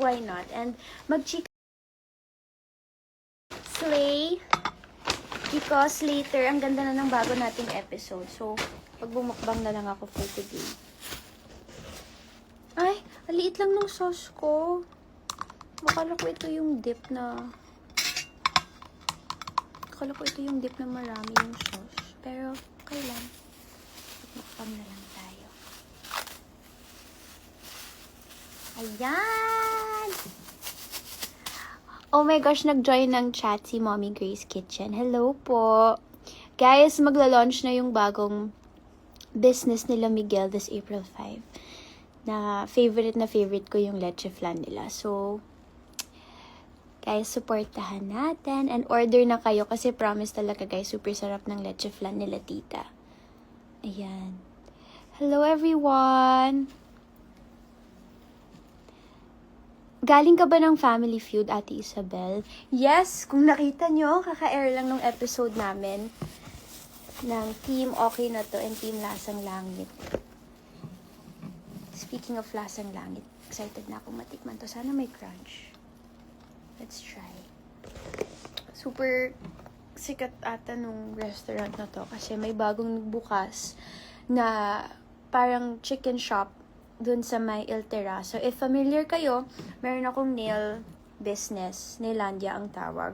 why not? And mag-chika slay because later, ang ganda na ng bago nating episode. So, pagbumukbang na lang ako for today. Ay, aliit lang ng sauce ko. Akala ko ito yung dip na marami yung sauce. Pero, okay lang. Pagbumukbang na lang tayo. Ayan! Oh my gosh, nag-join ng chat si Mommy Grace Kitchen. Hello po! Guys, magla-launch na yung bagong business nila Miguel this April 5. Na favorite ko yung leche flan nila. So, guys, supportahan natin and order na kayo kasi promise talaga guys, super sarap ng leche flan nila tita. Ayan. Hello everyone! Galing ka ba ng Family Feud, Ate Isabel? Yes, kung nakita nyo, kaka-air lang nung episode namin ng Team Okay na to and Team Lasang Langit. Speaking of Lasang Langit, excited na akong matikman to. Sana may crunch. Let's try. Super sikat ata nung restaurant na to kasi may bagong bukas na parang chicken shop dun sa may Il Terrazo. So, if familiar kayo, meron akong nail business. Nailandia ang tawag.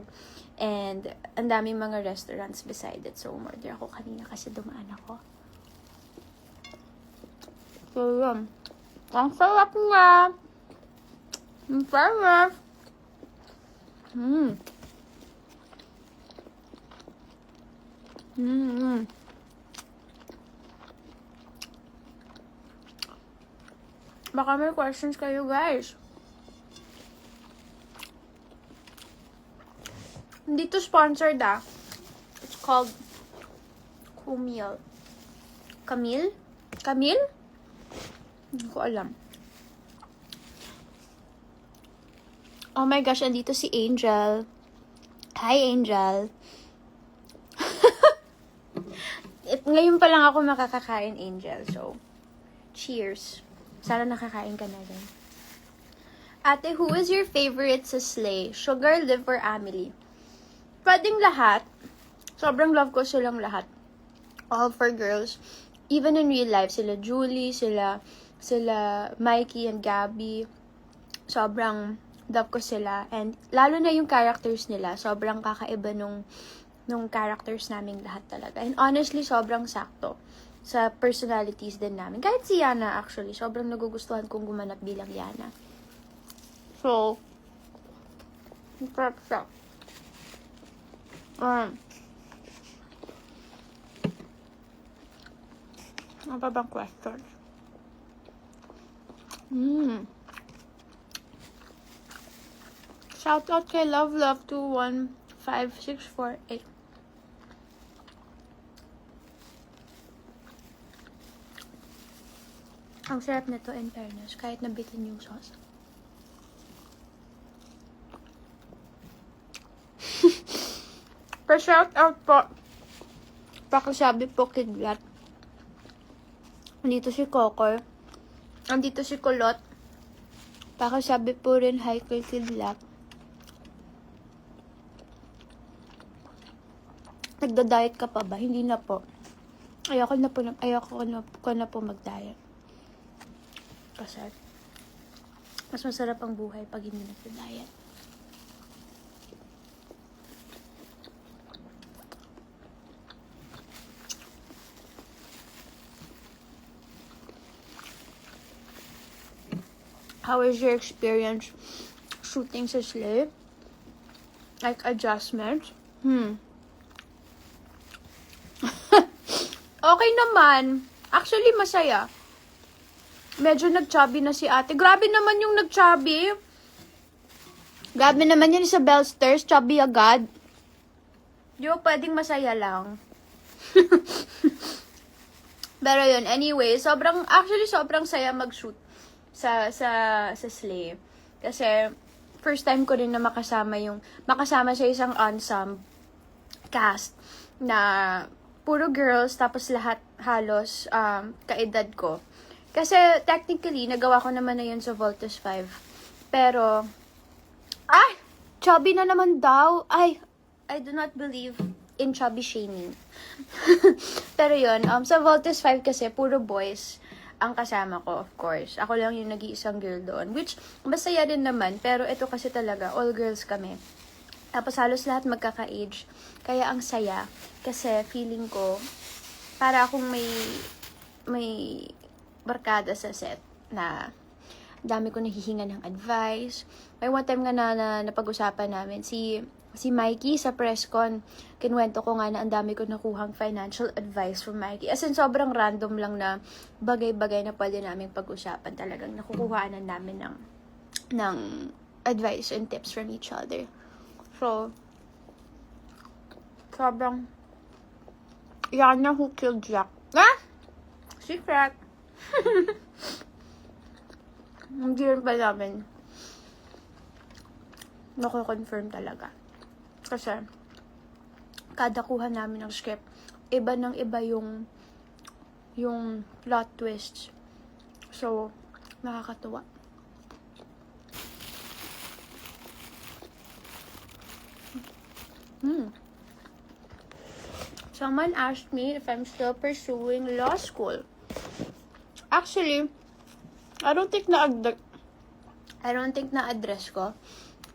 And, ang daming mga restaurants beside it. So, umorder ako kanina kasi dumaan ako. So, yun. Ang sarap nga! Ang sarap! Baka may questions kayo, guys. Hindi to sponsored, ah. It's called Camille. Camille? Camille? Hindi ko alam. Oh my gosh, andito si Angel. Hi, Angel. Ngayon pa lang ako makakakain, Angel. So, cheers. Sana nakakain ka na rin. Ate, who is your favorite sa Slay? Sugar, Liv, or Amelie? Pwedeng lahat. Sobrang love ko silang lahat. All for girls. Even in real life, sila Julie, sila Mikey and Gabby. Sobrang love ko sila. And lalo na yung characters nila. Sobrang kakaiba nung characters naming lahat talaga. And honestly, sobrang sakto sa personalities din namin. Kahit si Yana, actually, sobrang nagugustuhan kong gumanap bilang Yana. So, perfect. Ano pa bang question? Shout out kay Love 215648. Ang sarap nito in fairness, kahit nabitin yung sauce. Pa-shout out po. Pakisabi po Kidlat. Andito si Kokoy. Andito si Kulot. Pakisabi po rin hi kay Kidlat. Nagda-diet ka pa ba? Hindi na po. Ayoko na po mag-diet. Kasi mas masarap ang buhay pag hindi nagda-diet. How was your experience shooting sa Slay? Like adjustments? Okay naman. Actually, masaya. Medyo nag-chubby na si ate. Grabe naman yung nag-chubby. Grabe naman yun, Isabel Stairs. Chubby agad. Di ba pwedeng masaya lang? Pero yun, anyway, sobrang saya mag-shoot sa Slay. Kasi, first time ko rin na makasama sa isang ensemble cast na puro girls, tapos lahat halos kaedad ko. Kasi, technically, nagawa ko naman na yun sa Voltes 5. Pero, chubby na naman daw. Ay, I do not believe in chubby shaming. Pero yun, sa Voltes 5 kasi, puro boys ang kasama ko, of course. Ako lang yung nag-iisang girl doon. Which, masaya din naman. Pero ito kasi talaga, all girls kami. Tapos halos lahat magkaka-age. Kaya ang saya. Kasi feeling ko, para akong may barkada sa set na dami ko nahihinga ng advice. May one time nga na napag-usapan namin si Mikey sa press con. Kinuwento ko nga na ang dami ko nakuhang financial advice from Mikey. As in, sobrang random lang na bagay-bagay na pwede namin pag-usapan. Talagang nakukuhaanan namin ng advice and tips from each other. So, sobrang Yana who killed Jack. Secret. Hindi rin pa namin nako-confirm talaga. Kasi, kada kuha namin ng script, iba ng iba yung plot twists. So, nakakatuwa. Someone asked me if I'm still pursuing law school. Actually, I don't think na-address ko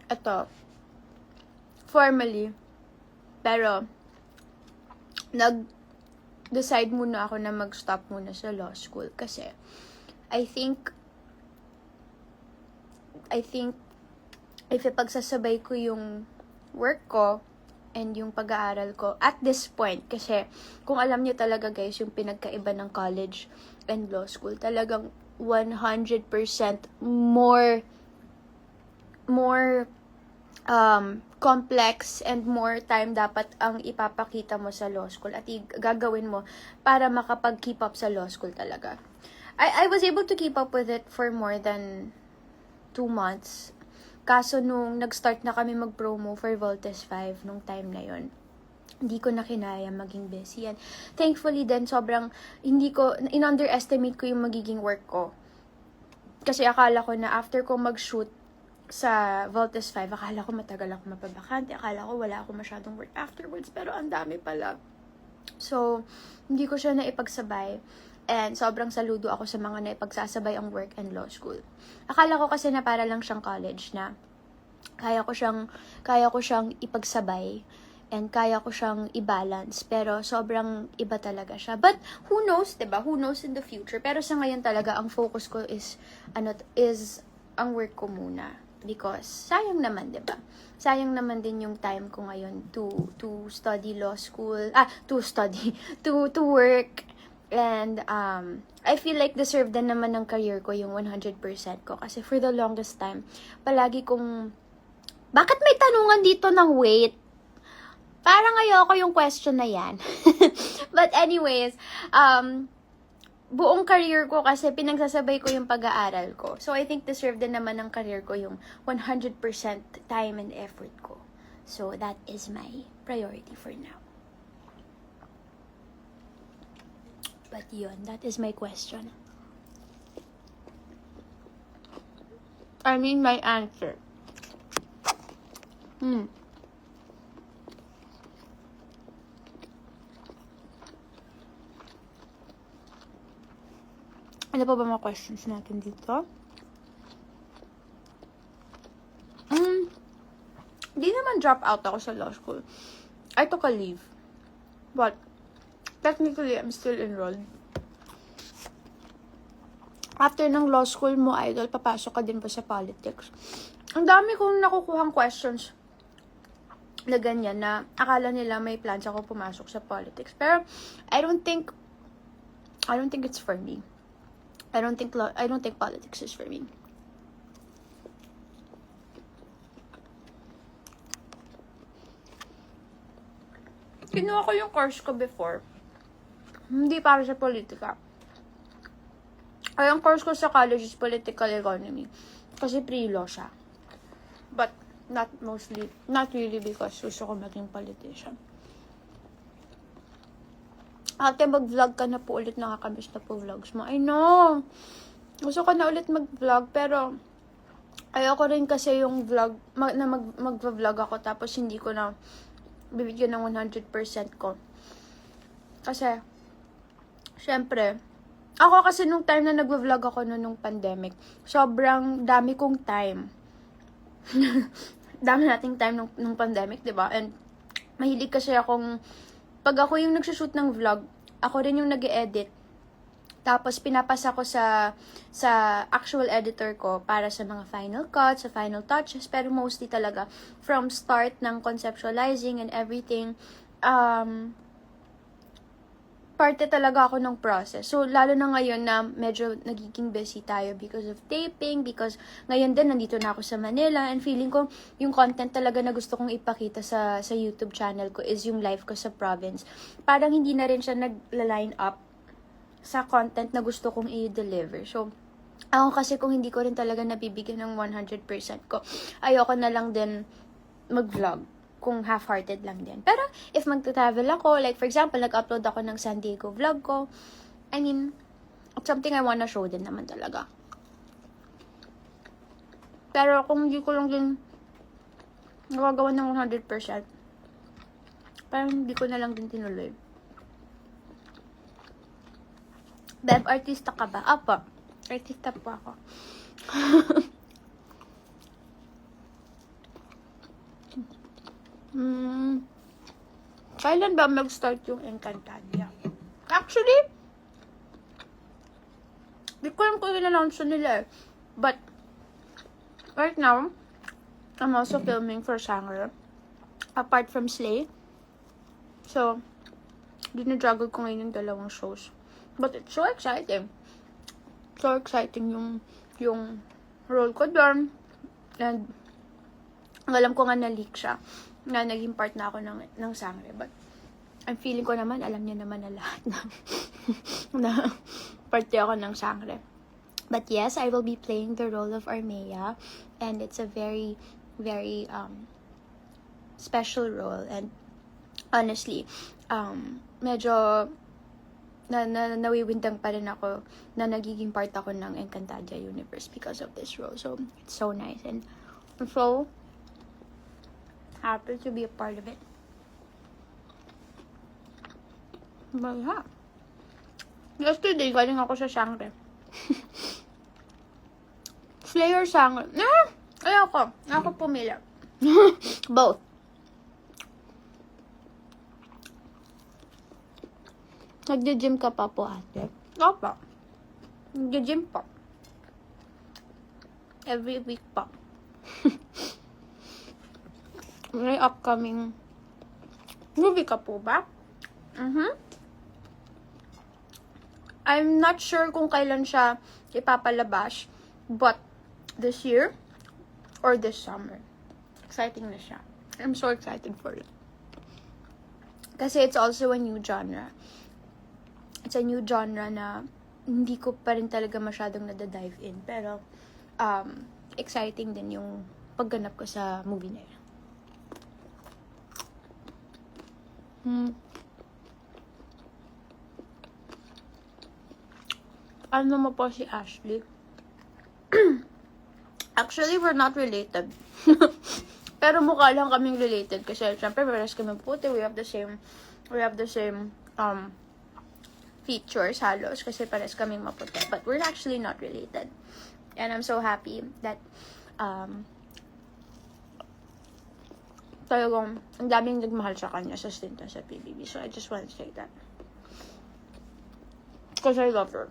ito formally. Pero, nag-decide muna ako na mag-stop muna sa law school. Kasi, I think, if ipagsasabay ko yung work ko and yung pag-aaral ko at this point, kasi kung alam niyo talaga guys, yung pinagkaiba ng college and law school, talagang 100% more complex and more time dapat ang ipapakita mo sa law school at gagawin mo para makapag-keep up sa law school talaga. I was able to keep up with it for more than 2 months. Kaso nung nag-start na kami mag-promo for Voltes 5 nung time na yon, hindi ko na kinaya maging busy. And thankfully then, sobrang in-underestimate ko yung magiging work ko. Kasi akala ko na after ko mag-shoot sa Voltes 5, akala ko matagal ako mapabakante. Akala ko wala ako masyadong work afterwards. Pero ang dami pala. So, hindi ko siya naipagsabay. And sobrang saludo ako sa mga naipagsasabay ang work and law school. Akala ko kasi na para lang siyang college na kaya ko siyang ipagsabay and kaya ko siyang i-balance. Pero sobrang iba talaga siya. But who knows, 'di ba? Who knows in the future? Pero sa ngayon talaga ang focus ko is ang work ko muna. Because sayang naman, 'di ba? Sayang naman din yung time ko ngayon to study law school, to work. And I feel like deserve din naman ng career ko yung 100% ko. Kasi for the longest time, palagi kong, bakit may tanungan dito ng weight? Parang ayoko yung question na yan. But anyways, buong career ko kasi pinagsasabay ko yung pag-aaral ko. So I think deserve din naman ng career ko yung 100% time and effort ko. So that is my priority for now. But yun, that is my question. I mean my answer. Ano pa ba mga questions natin dito? Di naman drop out ako sa law school. I took a leave. But technically, I'm still enrolled. After ng law school mo, idol, papasok ka din ba sa politics? Ang dami kong nakukuhang questions na ganyan, na akala nila may plans ako pumasok sa politics. Pero, I don't think it's for me. I don't think politics is for me. Kinuha ko yung course ko before. Hindi para sa politika. Ay, ang course ko sa college is political economy. Kasi pre-law siya. But, not really because gusto ko maging politician. Ate, mag-vlog ka na po ulit. Nakakamiss na po vlogs mo. I know! Gusto ko na ulit mag-vlog, pero Ayoko rin kasi yung vlog, mag-vlog ako tapos hindi ko na bibigyan ng 100% ko. Kasi, syempre, ako kasi nung time na nag-vlog ako nung pandemic, sobrang dami kong time. Dami nating time nung pandemic, diba? And, mahilig kasi akong, pag ako yung nagsushoot ng vlog, ako rin yung nag-edit. Tapos, pinapasa ko sa actual editor ko para sa mga final cuts, sa final touches. Pero mostly talaga, from start ng conceptualizing and everything, parte talaga ako ng process. So, lalo na ngayon na medyo nagiging busy tayo because of taping, because ngayon din nandito na ako sa Manila, and feeling ko yung content talaga na gusto kong ipakita sa YouTube channel ko is yung life ko sa province. Parang hindi na rin siya nagla-line up sa content na gusto kong i-deliver. So, ako kasi kung hindi ko rin talaga nabibigyan ng 100% ko, ayoko na lang din mag-vlog kung half-hearted lang din. Pero, if mag-travel ako, like for example, nag-upload ako ng San Diego vlog ko, I mean, it's something I wanna show din naman talaga. Pero, kung hindi ko lang din nagagawa ng 100%, parang hindi ko na lang din tinuloy. Beb, artista ka ba? Apo, artista po ako. Kailan ba mag-start yung Encantadia? Actually, di ko alam kung in-announce nila eh. But, right now, I'm also filming for Shangri. Apart from Slay. So, dinajuggle ko ngayon yung dalawang shows. But it's so exciting. So exciting yung role ko doon. And, alam ko nga na-leak siya. Na naging part na ako ng Sangre. But, I'm feeling ko naman, alam niya naman na lahat na parte ako ng Sangre. But yes, I will be playing the role of Armea. And it's a very, very special role. And honestly, medyo nawiwindang pa rin ako na nagiging part ako ng Encantadia universe because of this role. So, it's so nice. And I'm so happy to be a part of it. But yeah. Yesterday, galing ako sa Shangri. Slay or Shangri? Ayoko. Ako pumila. Both. Nagde-gym ka pa po, ate? Opo. Nagde-gym po. Every week po. May upcoming movie ka po ba? I'm not sure kung kailan siya ipapalabas, but this year or this summer. Exciting na siya. I'm so excited for it. Kasi it's also a new genre. It's a new genre na hindi ko pa rin talaga masyadong nada-dive in. Pero, exciting din yung pagganap ko sa movie na yun. Ano mo po si Ashley? Actually, we're not related. Pero mukha lang kaming related. Kasi, syempre, pares kami puti. We have the same features halos kasi pares kaming maputi, but we're actually not related. And I'm so happy that talagang ang daming nagmahal sa kanya sa stint sa PBB. So I just want to say that because I love her.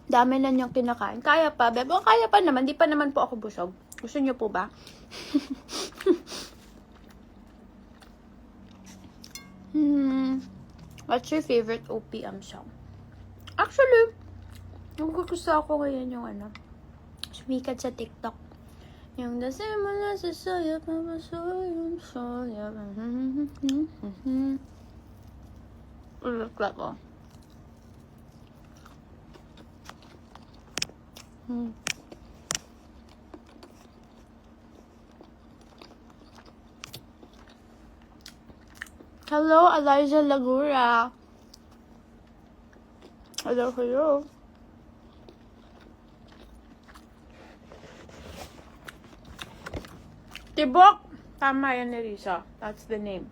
Dami na niyang kinakain. Kaya pa, bebe. O, kaya pa naman. Di pa naman po ako busog. Gusto niyo po ba? What's your favorite OPM song? Actually, gusto ako ngayon yung sumikat sa TikTok. Yung dasimula sa sayap, mamasayang sayap. Ulit ko. Hello, Eliza Lagura. Hello, hello. Tibok! Tama yan ni Risa. That's the name.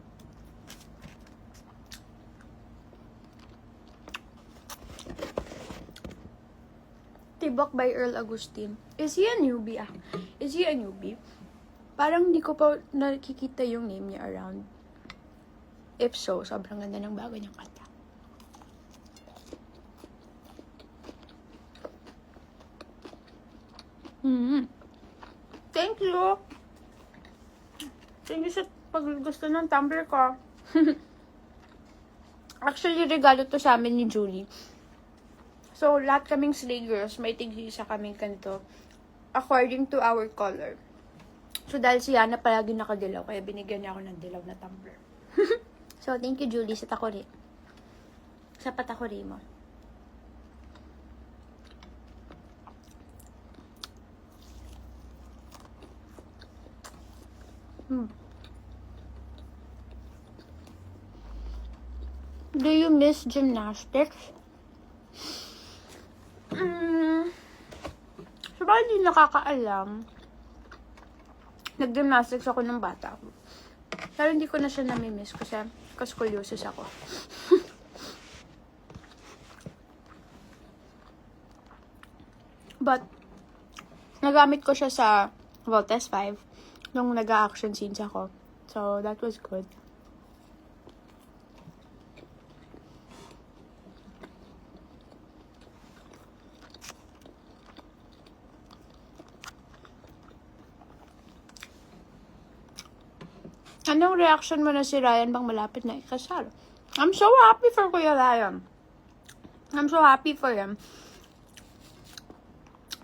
Tibok by Earl Agustin. Is he a newbie? Is he a newbie? Parang hindi ko pa nakikita yung name niya around. If so, sobrang ganda ng bago niyang kanta. Thank you! Thank you sa paggusto ng tumbler ko. Actually, regalo to sa amin ni Julie. So, lahat kaming Slay Girls, may tig-isa kaming kanto according to our color. So, dahil si Yana palagi nakadilaw, kaya binigyan niya ako ng dilaw na tumbler. So, thank you, Julie, sa takori. Sa patakori mo. Do you miss gymnastics? So, baka hindi nakakaalam. Nag-gymnastics ako ng bata ako. Pero hindi ko na siya nami-miss kasi scoliosis ako. But, nagamit ko siya sa Voltes 5 nung nag-action scenes ako. So, that was good. Anong reaction mo na si Ryan bang malapit na ikasal? I'm so happy for Kuya Ryan. I'm so happy for him.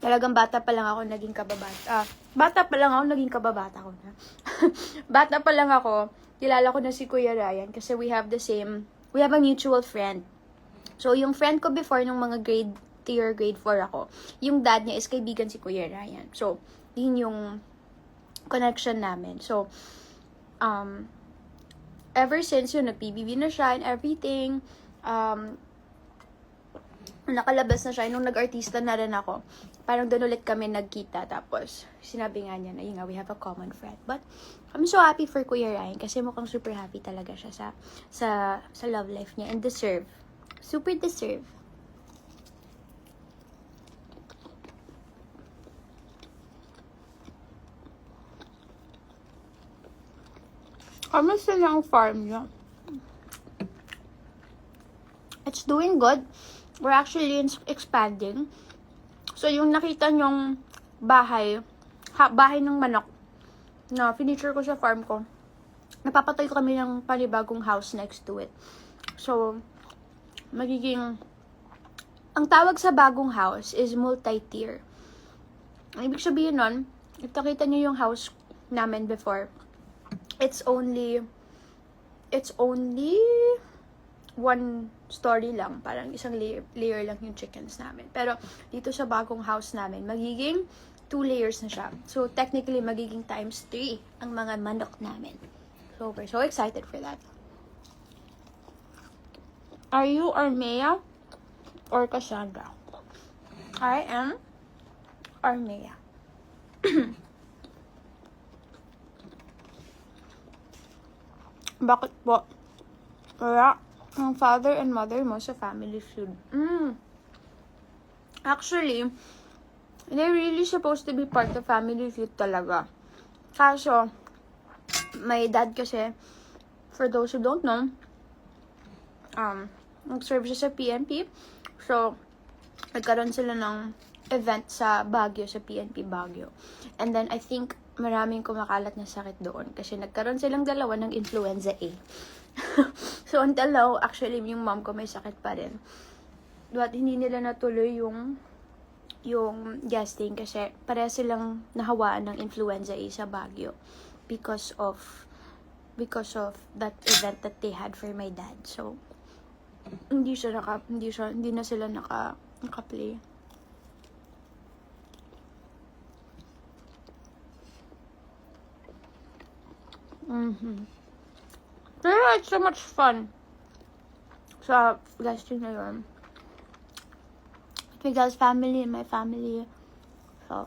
Talagang bata pa lang ako naging kababata. Bata pa lang ako naging kababata ko na. Bata pa lang ako, kilala ko na si Kuya Ryan kasi we have a mutual friend. So, yung friend ko before nung mga grade 3 or grade 4 ako, yung dad niya is kaibigan si Kuya Ryan. So, yun yung connection namin. So, ever since yun, nag-PBB na siya and everything, nakalabas na siya, nung nag-artista na rin ako, parang doon ulit kami nagkita, tapos, sinabi nga niya na, yun nga, we have a common friend. But, I'm so happy for Kuya Ryan, kasi mukhang super happy talaga siya sa love life niya, and deserve. Super deserve. Kamusta na ang farm niya? It's doing good. We're actually expanding. So, yung nakita nyong bahay ng manok na furniture ko sa farm ko, napapatay ko kami ng panibagong house next to it. So, ang tawag sa bagong house is multi-tier. Ang ibig sabihin nun, if nakita nyo yung house namin before, it's only one story lang. Parang isang layer lang yung chickens namin. Pero, dito sa bagong house namin, magiging 2 layers na siya. So, technically, magiging times 3 ang mga manok namin. So, we're so excited for that. Are you Armea or Cassandra? I am Armea. Bakit po? Kaya, ang father and mother mo sa Family Feud. Actually, they're really supposed to be part of Family Feud talaga. Kaso, my dad kasi, for those who don't know, nag-serve siya sa PNP. So, nagkaroon sila ng event sa Baguio, sa PNP Baguio. And then, I think, maraming kumakalat na sakit doon kasi nagkaroon silang dalawa ng influenza A. So, until now, actually, yung mom ko may sakit pa rin. But, hindi nila natuloy yung guesting kasi pareha silang nahawaan ng influenza A sa Baguio because of that event that they had for my dad. So, hindi na sila naka-play. Pero it's so much fun sa guesting na yun. Miguel's family and my family. So,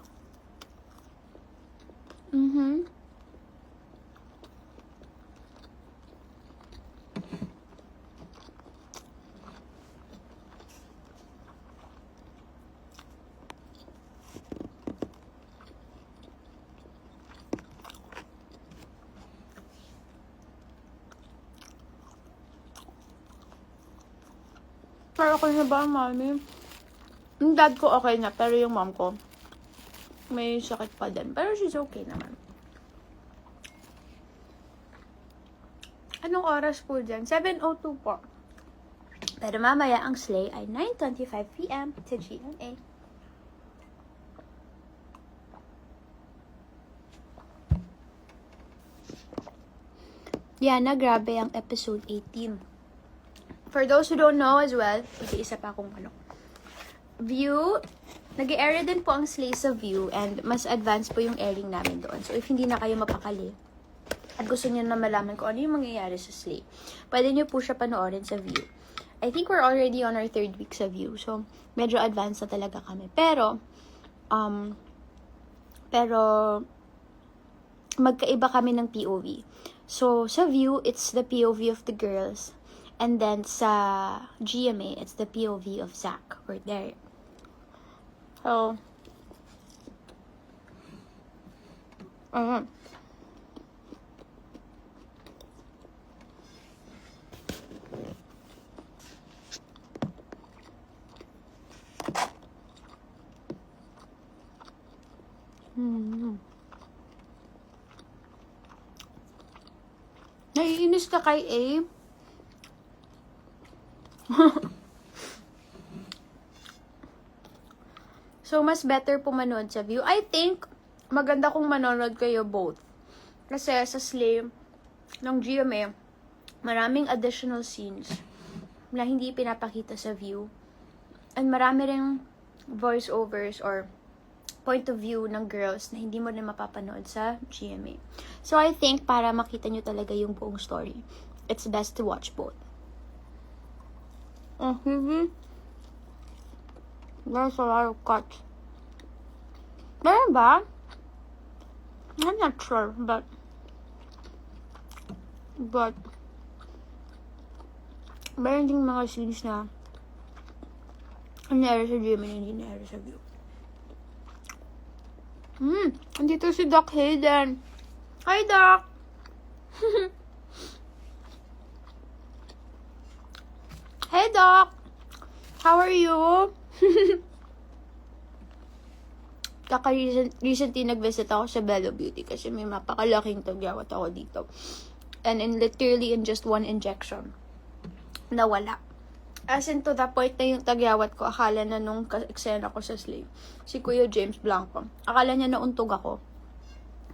pero ako na ba, mami? Yung dad ko okay na, pero yung mom ko, may sakit pa din. Pero she's okay naman. Anong oras po dyan? 7:02 po. Pero mamaya ang sleigh ay 9:25 p.m. sa GMA. Yana, grabe ang episode 18. For those who don't know as well, isa pa akong View, nag-air din po ang Slay sa View and mas advanced po yung airing namin doon. So, if hindi na kayo mapakali at gusto niyo na malaman kung ano yung mangyayari sa Slay, pwede niyo po siya panoorin sa View. I think we're already on our 3rd week sa View. So, medyo advanced na talaga kami. Pero magkaiba kami ng POV. So, sa View, it's the POV of the girls. And then, sa GMA, it's the POV of Zach or Derek. So, naiinis ka kay A? So, mas better po manood sa View. I think, maganda kung manonood kayo both. Kasi sa Slay ng GMA, maraming additional scenes na hindi pinapakita sa View. And marami ring voiceovers or point of view ng girls na hindi mo na mapapanood sa GMA. So, I think, para makita nyo talaga yung buong story, it's best to watch both. There's a lot of cuts. Meron ba? I'm not sure, but meron ding mga scenes na nangyari sa GMA na hindi nangyari sa View. Andito si Doc Hayden. Hi, Doc! Hey, Doc! How are you? Recently nag-visit ako sa Bello Beauty kasi may mapakalaking tagyawat ako dito. And literally in just one injection, nawala. As in to the point na yung tagyawat ko, akala na nung eksena ko sa Slay, si Kuya James Blanco, akala niya nauntog ako.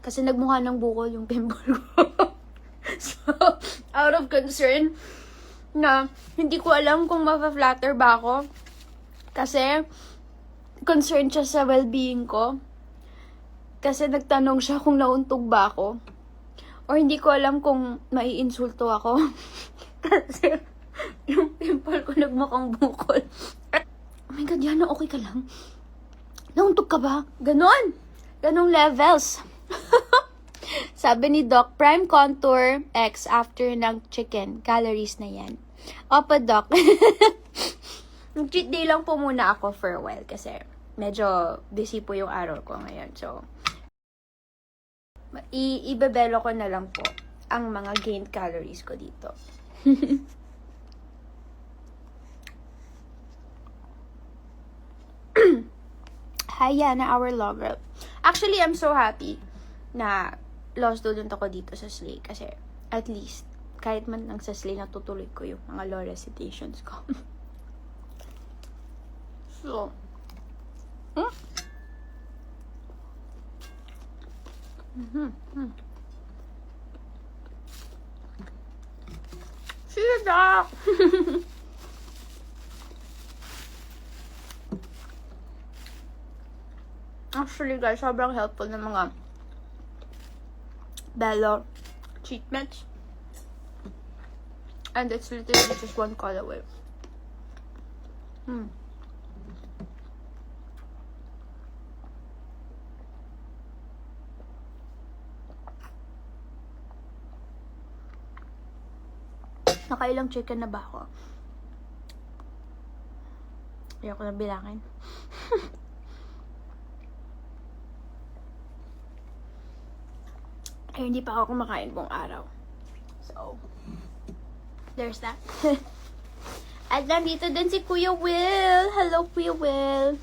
Kasi nagmukha ng bukol yung pimple ko. So, out of concern, na hindi ko alam kung mapa-flatter ba ako. Kasi, concerned siya sa well-being ko. Kasi nagtanong siya kung nauntog ba ako. Or hindi ko alam kung maiinsulto ako. Kasi, yung pimple ko nagmukhang bukol. Oh my God, Yana, okay ka lang? Nauntog ka ba? Ganon! Ganong levels. Sabi ni Doc, Prime Contour X after ng chicken. Calories na yan. Opo, Doc. Cheat day lang po muna ako for a while kasi medyo busy po yung araw ko ngayon. So, ibebelo ko na lang po ang mga gained calories ko dito. Hi, Yana, our lover. Actually, I'm so happy na lost student ako dito sa Slay kasi at least kahit man lang sa Slay natutuloy ko yung mga law recitations ko. So, see you, Doc! Actually, guys, sobrang helpful ng mga Bello treatments. And it's literally just one call away. Nakailang chicken na ba ako? Ayoko na bilangin. Ay, hindi pa ako kumakain buong araw. So, there's that. At nandito din si Kuya Will. Hello, Kuya Will.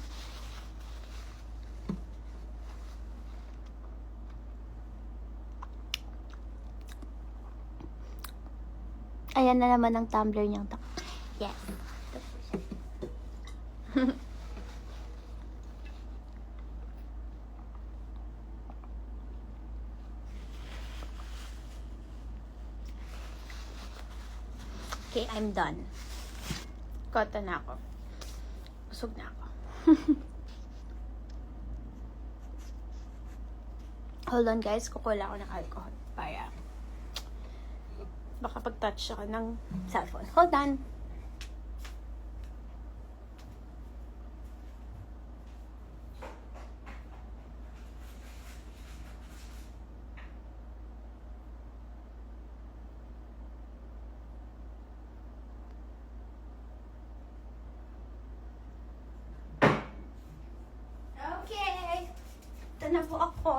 Ayan na naman ang tumbler niyang tak. Yes. Okay, I'm done. Kota na ako. Busog na ako. Hold on guys, kukuha ako ng alcohol para baka pag-touch ako ng cellphone. Hold on. Okay. Ito na po ako.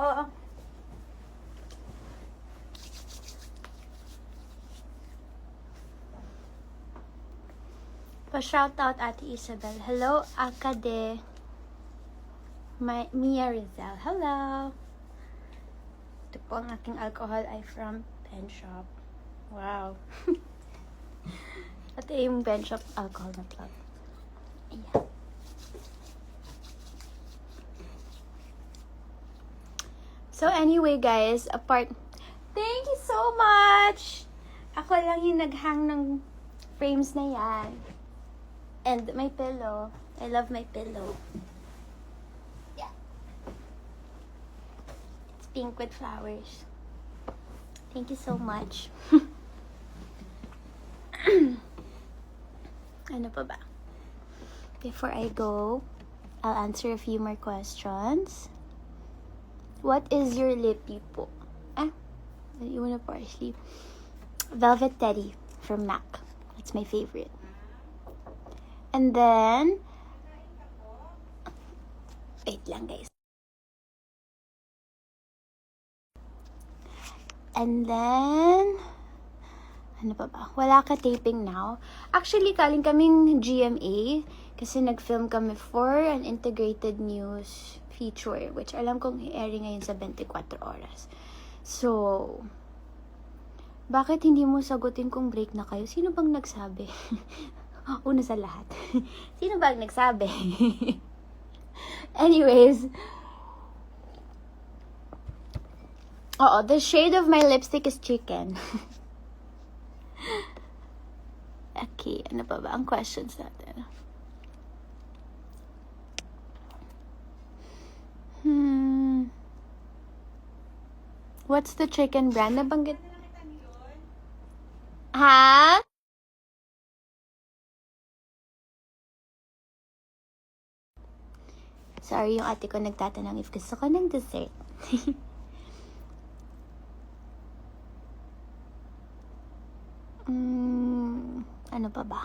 Pa-shoutout Ate Isabel. Hello, Akade. Mia Rizal. Hello. Ito po ang aking alcohol ay from Pen Shop. Wow. Ito yung Pen Shop alcohol na plug. Ayan. So anyway guys, thank you so much! Ako lang yung naghang ng frames na yan. And my pillow. I love my pillow. Yeah. It's pink with flowers. Thank you so much. Ano pa ba? Before I go, I'll answer a few more questions. What is your lippy po? You wanna parsley? Velvet Teddy from MAC. That's my favorite. And then, wait lang guys. And then, ano pa ba? Wala ka taping now? Actually, kaling kaming GMA kasi nag-film kami for an integrated news feature which alam kong i-airing ngayon sa 24 oras. So, bakit hindi mo sagutin kung break na kayo? Sino bang nagsabi? Una sa lahat. Sino ba ang nagsabi? Anyways. The shade of my lipstick is chicken. Okay, ano pa ba ang questions natin? What's the chicken brand? Nabanggit? Ha? Sorry, yung ate ko nagtatanong if gusto ko ng dessert. Ano pa ba?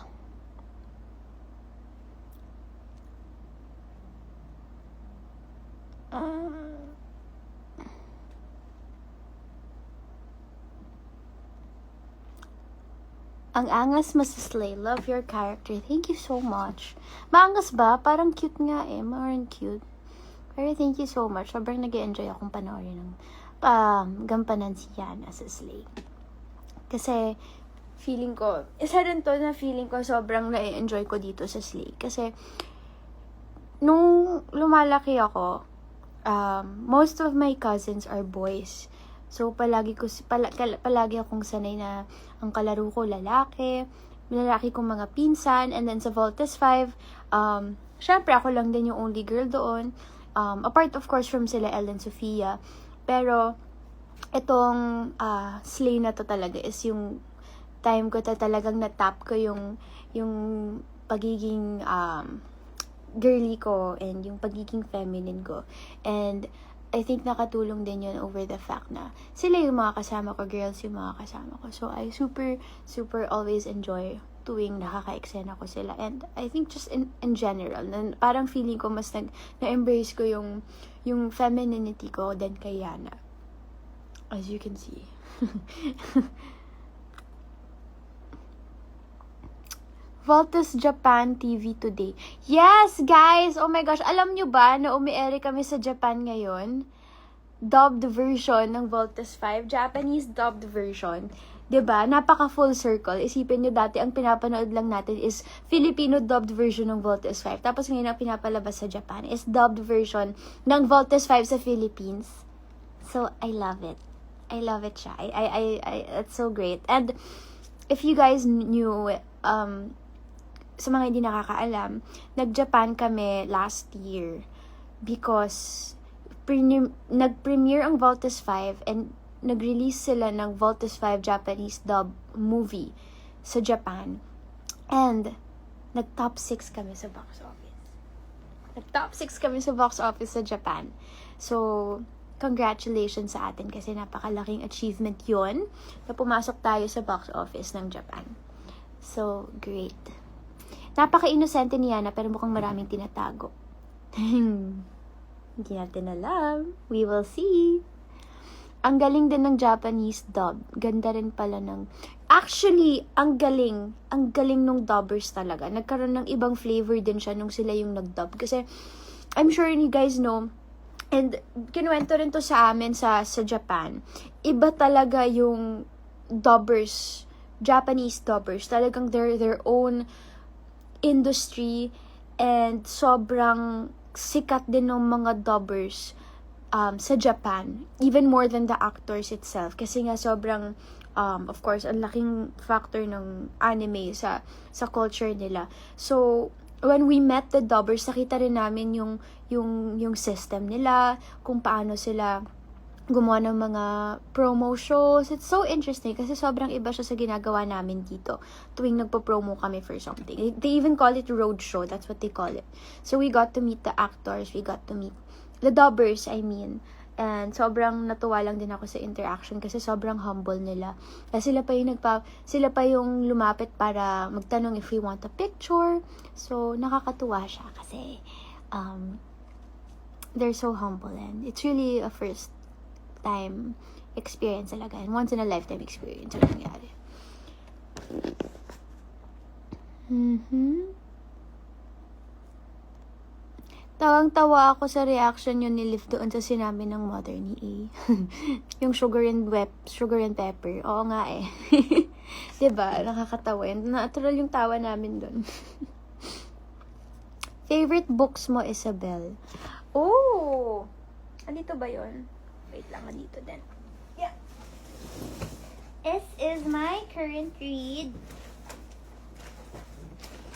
Ang angas mo sa Slay. Love your character. Thank you so much. Maangas ba? Parang cute nga eh. Parang cute. Pero thank you so much. Sobrang nag-enjoy akong panoorin ng gampanan si Yana sa Slay. Kasi, feeling ko, isa rin to na feeling ko sobrang na-enjoy ko dito sa Slay. Kasi, nung lumalaki ako, most of my cousins are boys. So, palagi akong sanay na ang kalaro ko lalaki kong mga pinsan, and then sa Voltes 5, syempre ako lang din yung only girl doon. Apart of course from sila Ellen Sofia. Pero, itong Slay na to talaga is yung time ko talagang na-tap ko yung pagiging girly ko and yung pagiging feminine ko. And I think nakatulong din yun over the fact na sila yung mga kasama ko, girls yung mga kasama ko. So, I super, super always enjoy tuwing nakaka-eksena ko sila. And I think just in general, parang feeling ko mas na-embrace ko yung femininity ko din kay Yana. As you can see. Voltes Japan TV today. Yes, guys! Oh my gosh, alam nyo ba na umi-air kami sa Japan ngayon? Dubbed version ng Voltes 5. Japanese dubbed version. 'Di ba? Napaka full circle. Isipin nyo dati, ang pinapanood lang natin is Filipino dubbed version ng Voltes 5. Tapos ngayon ang pinapalabas sa Japan is dubbed version ng Voltes 5 sa Philippines. So, I love it. I love it siya. It's so great. And, if you guys knew, sa mga hindi nakakaalam, nag-Japan kami last year because nag-premiere ang Voltes 5 and nag-release sila ng Voltes 5 Japanese dub movie sa Japan. And nag-top 6 kami sa box office. Nag-top 6 kami sa box office sa Japan. So, congratulations sa atin kasi napakalaking achievement yon na pumasok tayo sa box office ng Japan. So, great. Napaka-inosente ni Yana pero mukhang maraming tinatago. Hindi natin alam. We will see. Ang galing din ng Japanese dub. Ganda rin pala ng... Actually, ang galing. Ang galing nung dubbers talaga. Nagkaroon ng ibang flavor din siya nung sila yung nag-dub. Kasi, I'm sure you guys know, and kinuwento rin to sa amin sa Japan. Iba talaga yung dubbers. Japanese dubbers. Talagang their own industry and sobrang sikat din ng mga dubbers sa Japan, even more than the actors itself kasi nga sobrang of course ang laking factor ng anime sa culture nila. So when we met the dubbers, nakita rin namin yung system nila, kung paano sila gumawa ng mga promo shows. It's so interesting kasi sobrang iba siya sa ginagawa namin dito tuwing nagpo-promo kami for something. They even call it road show. That's what they call it. So we got to meet the actors. We got to meet the dubbers, I mean. And sobrang natuwa lang din ako sa interaction kasi sobrang humble nila. Kasi sila pa yung lumapit para magtanong if we want a picture. So nakakatuwa siya kasi they're so humble and it's really a first time experience talaga. And once in a lifetime experience ang nangyari. Tawang-tawa ako sa reaction yun ni Liv doon sa sinabi ng mother ni A. Yung sugar and pepper. Oo nga eh. Diba? Nakakatawa yun. Natural yung tawa namin doon. Favorite books mo, Isabel? Oh! Andito ba yun? Wait lang, dito din. Yeah. This is my current read.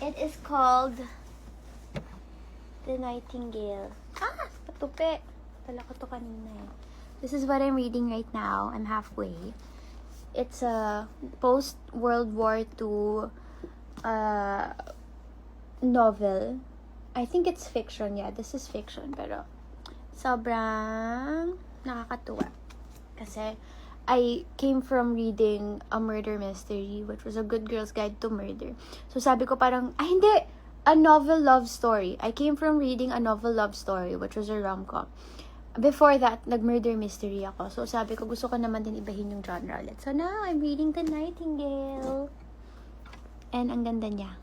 It is called The Nightingale. Patupi. Tala ko to kanina eh. This is what I'm reading right now. I'm halfway. It's a post-World War II novel. I think it's fiction. Yeah, this is fiction. Pero sobrang nakakatuwa. Kasi, I came from reading a murder mystery, which was A Good Girl's Guide to Murder. So, sabi ko parang, hindi! A novel love story. I came from reading a novel love story, which was a rom-com. Before that, nag-murder mystery ako. So, sabi ko, gusto ko naman din ibahin yung genre ulit. So, now, I'm reading The Nightingale. And, ang ganda niya.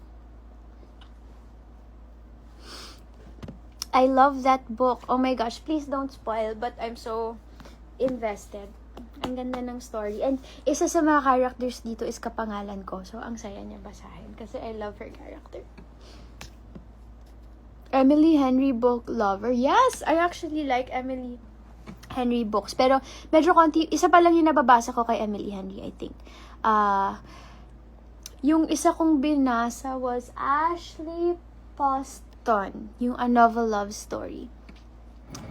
I love that book. Oh my gosh, please don't spoil, but I'm so invested. Ang ganda ng story. And isa sa mga characters dito is kapangalan ko. So, ang saya niya basahin kasi I love her character. Emily Henry book lover. Yes, I actually like Emily Henry books. Pero medyo konti, isa pa lang yung nababasa ko kay Emily Henry, I think. Yung isa kong binasa was Ashley Poston. Yung A Novel Love Story.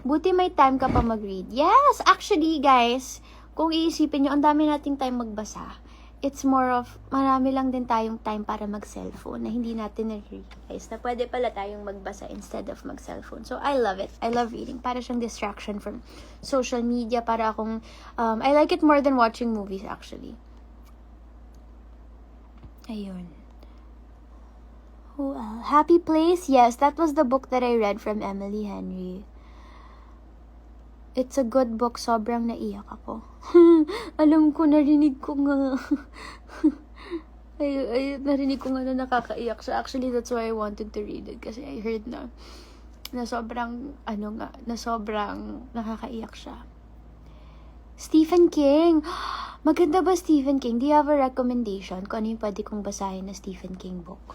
Buti may time ka pa mag-read. Yes! Actually, guys, kung iisipin nyo, ang dami nating time magbasa. it's more of, marami lang din tayong time para mag-cellphone na hindi natin na-realize na pwede pala tayong magbasa instead of mag-cellphone. So, I love it. I love reading. Para siyang distraction from social media. Para akong, I like it more than watching movies actually. Ayun. Who else? Happy Place? Yes, that was the book that I read from Emily Henry. It's a good book. Sobrang naiyak ako. Alam ko, narinig ko nga. Narinig ko nga na nakakaiyak siya. Actually, that's why I wanted to read it. Kasi I heard na sobrang, na sobrang nakakaiyak siya. Stephen King. Maganda ba Stephen King? Do you have a recommendation kung ano yung pwede kong basahin na Stephen King book?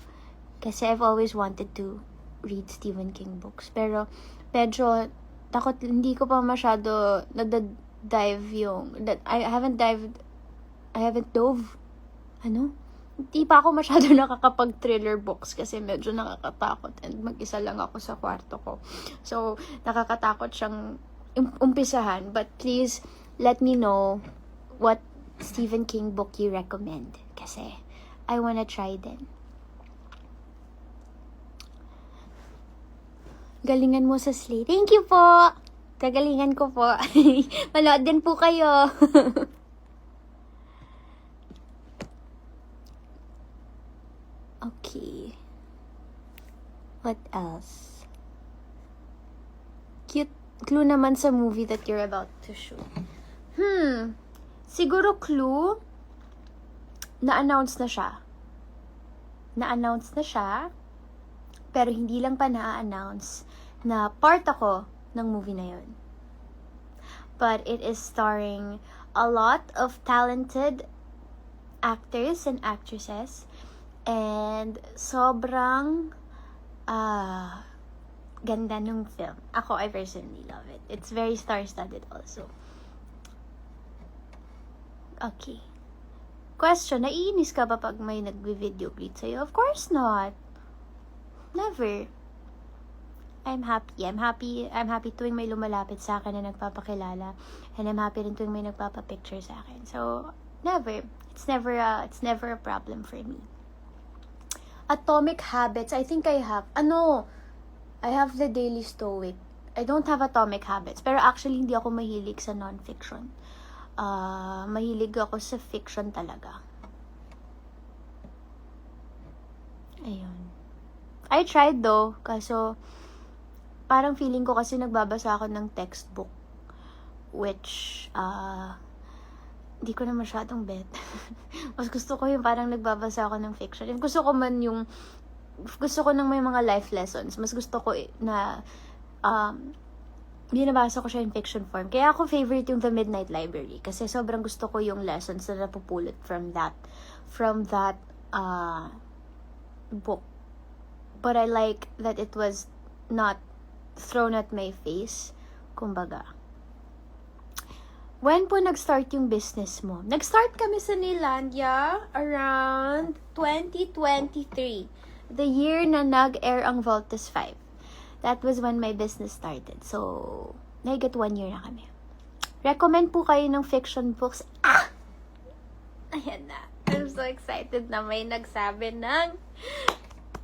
Kasi I've always wanted to read Stephen King books. Pero, medyo, takot, hindi ko pa masyado nada-dive yung, I haven't dove, hindi pa ako masyado nakakapag-thriller books kasi medyo nakakatakot and mag-isa lang ako sa kwarto ko. So, nakakatakot siyang umpisahan. But please, let me know what Stephen King book you recommend kasi I wanna try din. Galingan mo sa Slay. Thank you po! Kagalingan ko po. Manood din po kayo. Okay. What else? Cute clue naman sa movie that you're about to shoot. Siguro clue, na-announce na siya. Na-announce na siya, pero hindi lang pa na-announce na part ako ng movie na yun. But it is starring a lot of talented actors and actresses. And sobrang ganda nung film. I personally love it. It's very star-studded also. Okay. Question, naiinis ka ba pag may nag-video greet sa'yo? Of course not. Never. I'm happy tuwing may lumalapit sa akin na nagpapakilala. And I'm happy rin tuwing may nagpapapicture sa akin. So, never. It's never a problem for me. Atomic Habits, I think I have. I have the Daily Stoic. I don't have Atomic Habits. Pero actually, hindi ako mahilig sa non-fiction. Mahilig ako sa fiction talaga. Ayun. I tried though, kaso parang feeling ko kasi nagbabasa ako ng textbook, which hindi ko na masyadong bet. Mas gusto ko yung parang nagbabasa ako ng fiction. And gusto ko nang may mga life lessons. Mas gusto ko na binabasa ko siya in fiction form. Kaya ako favorite yung The Midnight Library. Kasi sobrang gusto ko yung lessons na napupulot from that book. But I like that it was not thrown at my face. Kumbaga. When po nag-start yung business mo? Nag-start kami sa Nilandia around 2023. The year na nag-air ang Voltes 5. That was when my business started. So, naigat 1 year na kami. Recommend po kayo ng fiction books. Ayan na. I'm so excited na may nagsabi ng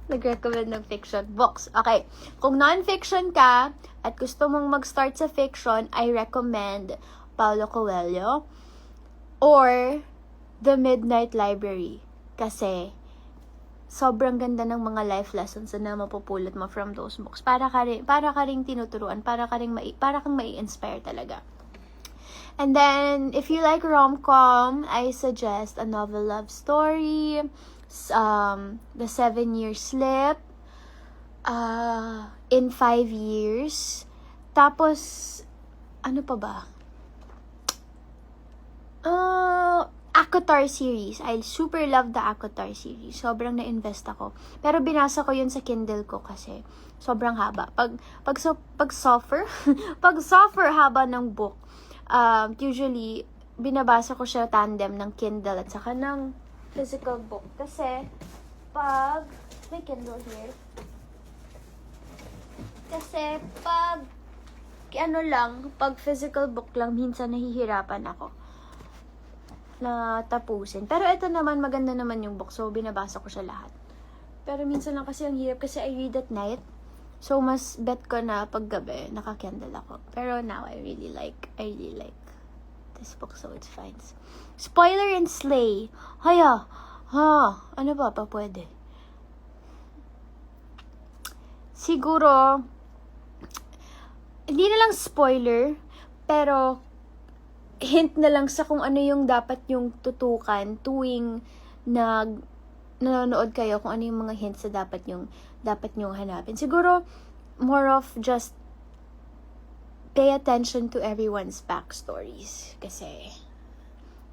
nag-recommend ng fiction books. Okay. Kung non-fiction ka at gusto mong mag-start sa fiction, I recommend Paulo Coelho or The Midnight Library. Kasi sobrang ganda ng mga life lessons na mapupulot mo from those books. Para ka ring tinuturuan, para kang mai-inspire talaga. And then, if you like rom-com, I suggest A Novel Love Story, The 7-Year Slip, In 5 Years. Tapos, ano pa ba? ACOTAR series. I super love the ACOTAR series. Sobrang na-invest ako. Pero binasa ko yun sa Kindle ko kasi sobrang haba. Pag suffer haba ng book. Usually, binabasa ko siya tandem ng Kindle at saka ng physical book. Kasi, may Kindle here. Kasi, pag physical book lang, minsan nahihirapan ako. na tapusin. Pero ito naman, maganda naman yung book. So, binabasa ko siya lahat. Pero minsan lang kasi ang hirap kasi I read at night. So, mas bet ko na paggabi, naka-Kindle ako. Pero now, I really like this book, so it's fine. Spoiler and Slay. Haya. Ano ba pa pwede? Siguro, hindi na lang spoiler, pero hint na lang sa kung ano yung dapat yung tutukan tuwing nanonood kayo, kung ano yung mga hints na dapat yung hanapin. Siguro, more of just pay attention to everyone's backstories. Kasi,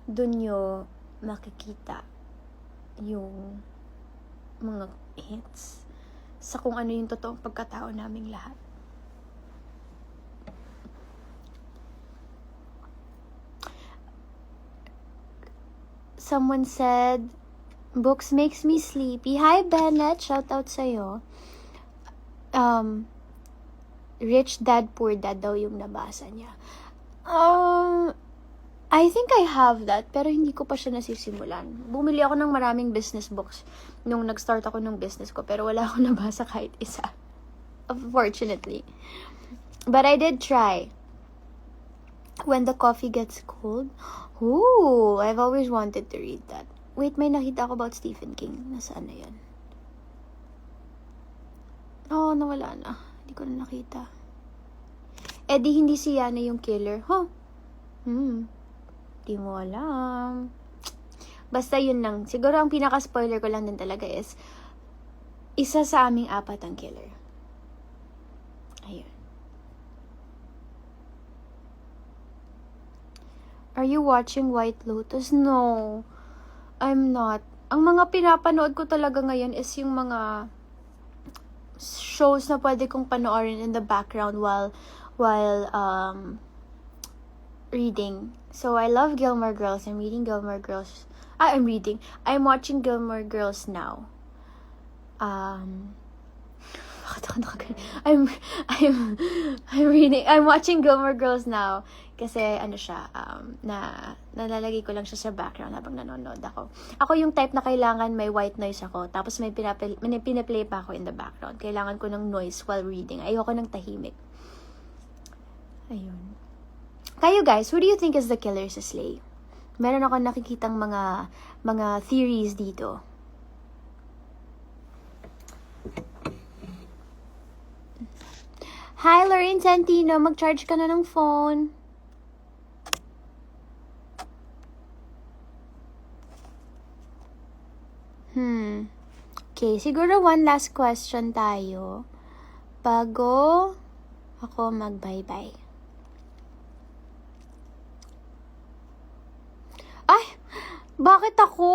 dun nyo makikita yung mga hints sa kung ano yung totoong pagkatao naming lahat. Someone said, books makes me sleepy. Hi, Bennett. Shout out sa'yo. Rich Dad, Poor Dad daw yung nabasa niya. I think I have that, pero hindi ko pa siya nasisimulan. Bumili ako ng maraming business books nung nag-start ako ng business ko, pero wala akong nabasa kahit isa. Unfortunately. But I did try. When the Coffee Gets Cold. Ooh, I've always wanted to read that. Wait, may nakita ako about Stephen King. Nasaan na yan? Oh, nawala na. Hindi ko na nakita. Eh, di hindi si Yana yung killer. Di mo alam. Basta yun lang. Siguro ang pinaka-spoiler ko lang din talaga is isa sa aming apat ang killer. Ayun. Are you watching White Lotus? No. I'm not. Ang mga pinapanood ko talaga ngayon is yung mga shows na pwede kong panoorin in the background while reading. So I love Gilmore Girls. I'm reading Gilmore Girls. I'm watching Gilmore Girls now. I'm watching Gilmore Girls now kasi ano siya, nalalagay ko lang siya sa background habang nanonood ako. Ako yung type na kailangan may white noise ako, tapos may pinaplay pa ako in the background. Kailangan ko ng noise while reading. Ayoko ng tahimik. Ayun. Kayo guys, who do you think is the killer sa Slay? Meron ako nakikitang mga theories dito. Hi, Lorraine Santino. Mag-charge ka na ng phone. Okay, siguro one last question tayo bago ako mag-bye-bye. Ay! Bakit ako?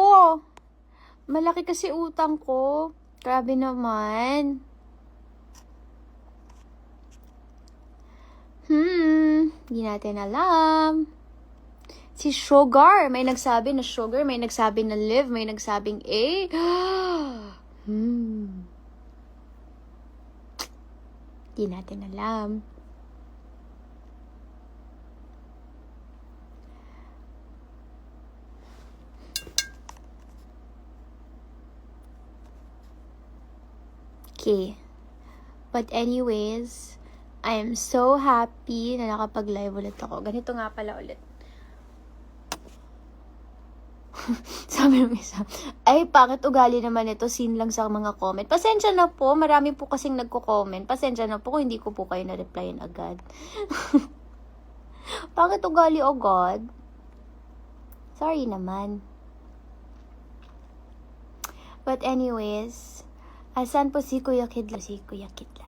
Malaki kasi utang ko. Grabe naman. Hindi natin alam. Si Sugar, may nagsabi na Sugar, may nagsabi na Liv, may nagsabing A. Hindi natin alam. Okay. But anyways, I am so happy na nakapag-live ulit ako. Ganito nga pala ulit. Sabi ng isa, ay, pangit ugali naman ito, sin lang sa mga comment. Pasensya na po, marami po kasing nagko-comment. Pasensya na po kung hindi ko po kayo na-replyin agad. Pangit ugali, oh God. Sorry naman. But anyways, asan po si Kuya Kidla? Si Kuya Kidla.